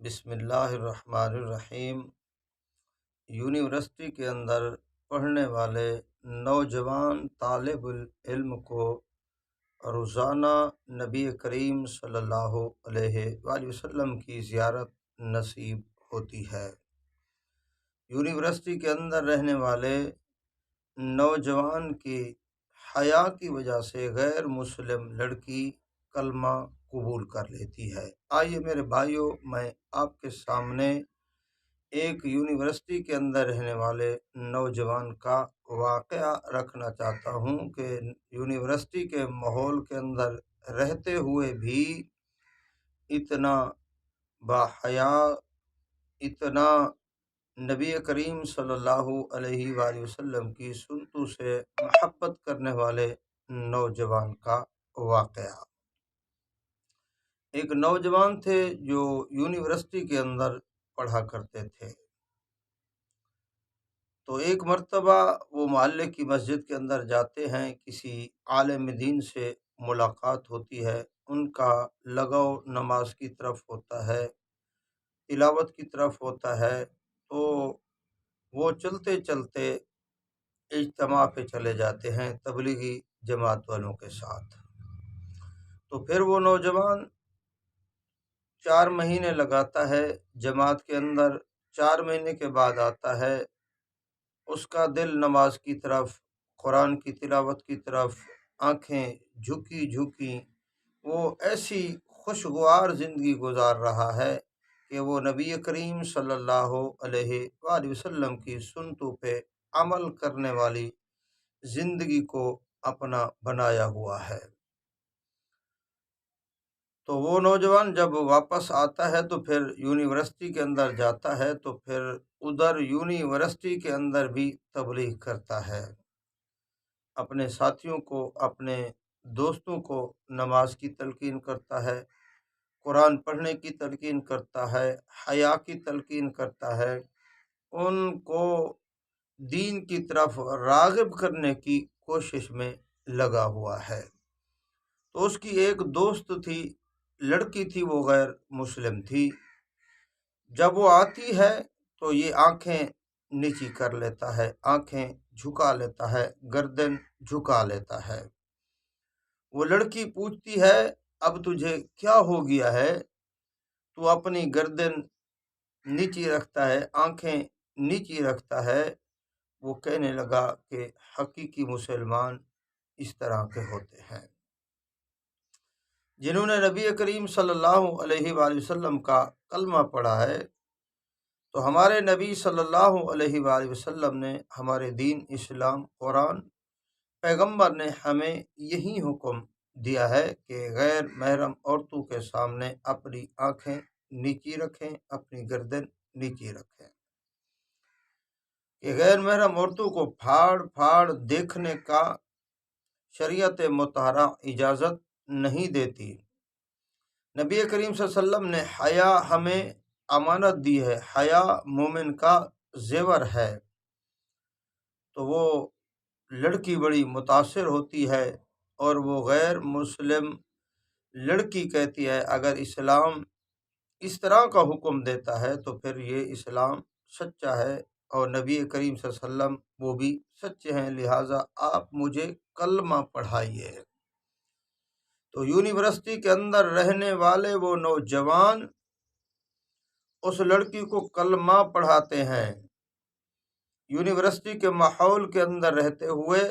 بسم اللہ الرحمن الرحیم۔ یونیورسٹی کے اندر پڑھنے والے نوجوان طالب علم کو روزانہ نبی کریم صلی اللہ علیہ وآلہ وسلم کی زیارت نصیب ہوتی ہے۔ یونیورسٹی کے اندر رہنے والے نوجوان کی حیا کی وجہ سے غیر مسلم لڑکی کلمہ قبول کر لیتی ہے۔ آئیے میرے بھائیوں، میں آپ کے سامنے ایک یونیورسٹی کے اندر رہنے والے نوجوان کا واقعہ رکھنا چاہتا ہوں کہ یونیورسٹی کے ماحول کے اندر رہتے ہوئے بھی اتنا باحیا، اتنا نبی کریم صلی اللہ علیہ وآلہ وسلم کی سنتوں سے محبت کرنے والے نوجوان کا واقعہ۔ ایک نوجوان تھے جو یونیورسٹی کے اندر پڑھا کرتے تھے، تو ایک مرتبہ وہ محلے کی مسجد کے اندر جاتے ہیں، کسی عالم دین سے ملاقات ہوتی ہے، ان کا لگاؤ نماز کی طرف ہوتا ہے، تلاوت کی طرف ہوتا ہے، تو وہ چلتے چلتے اجتماع پہ چلے جاتے ہیں تبلیغی جماعت والوں کے ساتھ۔ تو پھر وہ نوجوان 4 مہینے لگاتا ہے جماعت کے اندر، 4 مہینے کے بعد آتا ہے، اس کا دل نماز کی طرف، قرآن کی تلاوت کی طرف، آنکھیں جھکی جھکی، وہ ایسی خوشگوار زندگی گزار رہا ہے کہ وہ نبی کریم صلی اللہ علیہ وآلہ وسلم کی سنتوں پہ عمل کرنے والی زندگی کو اپنا بنایا ہوا ہے۔ تو وہ نوجوان جب واپس آتا ہے تو پھر یونیورسٹی کے اندر جاتا ہے، تو پھر ادھر یونیورسٹی کے اندر بھی تبلیغ کرتا ہے، اپنے ساتھیوں کو، اپنے دوستوں کو نماز کی تلقین کرتا ہے، قرآن پڑھنے کی تلقین کرتا ہے، حیا کی تلقین کرتا ہے، ان کو دین کی طرف راغب کرنے کی کوشش میں لگا ہوا ہے۔ تو اس کی ایک دوست تھی، لڑکی تھی، وہ غیر مسلم تھی۔ جب وہ آتی ہے تو یہ آنکھیں نیچی کر لیتا ہے، آنکھیں جھکا لیتا ہے، گردن جھکا لیتا ہے۔ وہ لڑکی پوچھتی ہے، اب تجھے کیا ہو گیا ہے؟ تو اپنی گردن نیچی رکھتا ہے، آنکھیں نیچی رکھتا ہے۔ وہ کہنے لگا کہ حقیقی مسلمان اس طرح کے ہوتے ہیں، جنہوں نے نبی کریم صلی اللہ علیہ وآلہ وسلم کا کلمہ پڑھا ہے۔ تو ہمارے نبی صلی اللہ علیہ وآلہ وسلم نے، ہمارے دین اسلام قرآن پیغمبر نے ہمیں یہی حکم دیا ہے کہ غیر محرم عورتوں کے سامنے اپنی آنکھیں نیچی رکھیں، اپنی گردن نیچی رکھیں، کہ غیر محرم عورتوں کو پھاڑ دیکھنے کا شریعت مطہرہ اجازت نہیں دیتی۔ نبی کریم صلی اللہ علیہ وسلم نے حیا ہمیں امانت دی ہے، حیا مومن کا زیور ہے۔ تو وہ لڑکی بڑی متاثر ہوتی ہے اور وہ غیر مسلم لڑکی کہتی ہے، اگر اسلام اس طرح کا حکم دیتا ہے تو پھر یہ اسلام سچا ہے، اور نبی کریم صلی اللہ علیہ وسلم وہ بھی سچے ہیں، لہٰذا آپ مجھے کلمہ پڑھائیے۔ تو یونیورسٹی کے اندر رہنے والے وہ نوجوان اس لڑکی کو کلمہ پڑھاتے ہیں۔ یونیورسٹی کے ماحول کے اندر رہتے ہوئے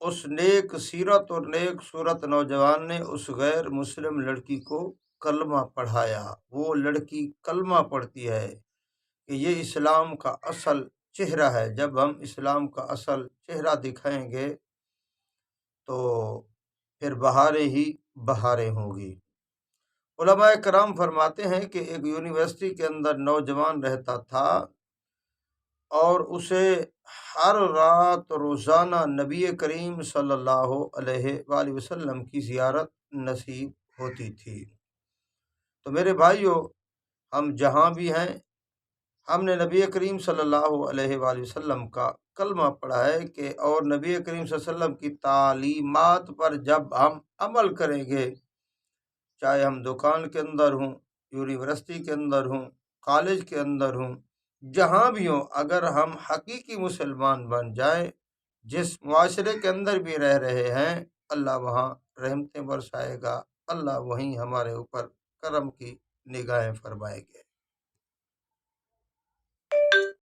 اس نیک سیرت اور نیک صورت نوجوان نے اس غیر مسلم لڑکی کو کلمہ پڑھایا۔ وہ لڑکی کلمہ پڑھتی ہے کہ یہ اسلام کا اصل چہرہ ہے، جب ہم اسلام کا اصل چہرہ دکھائیں گے تو پھر بہاریں ہی بہاریں ہوں گی۔ علماء کرام فرماتے ہیں کہ ایک یونیورسٹی کے اندر نوجوان رہتا تھا اور اسے ہر رات روزانہ نبی کریم صلی اللہ علیہ وآلہ وسلم کی زیارت نصیب ہوتی تھی۔ تو میرے بھائیوں، ہم جہاں بھی ہیں، ہم نے نبی کریم صلی اللہ علیہ وآلہ وسلم کا کلمہ پڑھا ہے کہ، اور نبی کریم صلی اللہ علیہ وسلم کی تعلیمات پر جب ہم عمل کریں گے، چاہے ہم دکان کے اندر ہوں، یونیورسٹی کے اندر ہوں، کالج کے اندر ہوں، جہاں بھی ہوں، اگر ہم حقیقی مسلمان بن جائیں، جس معاشرے کے اندر بھی رہ رہے ہیں، اللہ وہاں رحمتیں برسائے گا، اللہ وہیں ہمارے اوپر کرم کی نگاہیں فرمائے گے۔